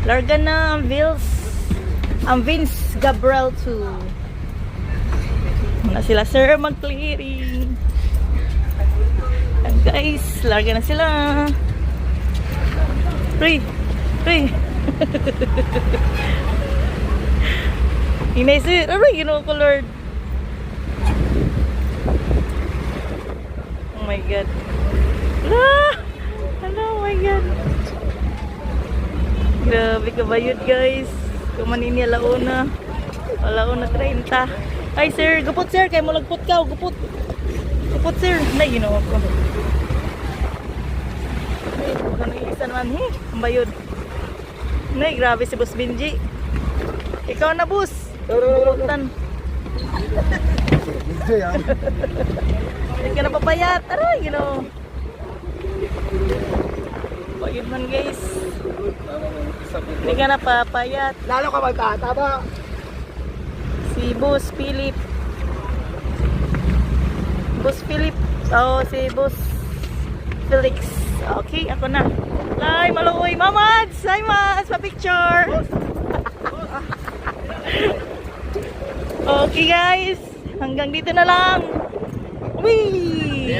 Larga na ang Vince Gabriel 2. Muna sila sir mag-clearing. And guys, larga na sila. Pre. Inay sir, aray, ko Lord. Oh my God. Oh my God. Grabe kabayod guys. Kumanin niya alauna 30. Ay sir, gupot sir, kay mo lagpot ka, gupot sir. Nay, ko. Ano isa naman, ang bayod. Nay, grabe si Boss Benji. Ikaw na, boss. Butan. Hindi ka na papayat. Aray, bayod man guys. Hindi ka na papayat. Lalo ka magkataba. Si Boss Philip. Si Boss Felix. Okay, ako na. Ay, maluoy. Mamads! Hi, Mads! Pa-picture! Okay, guys. Hanggang dito na lang. Whee!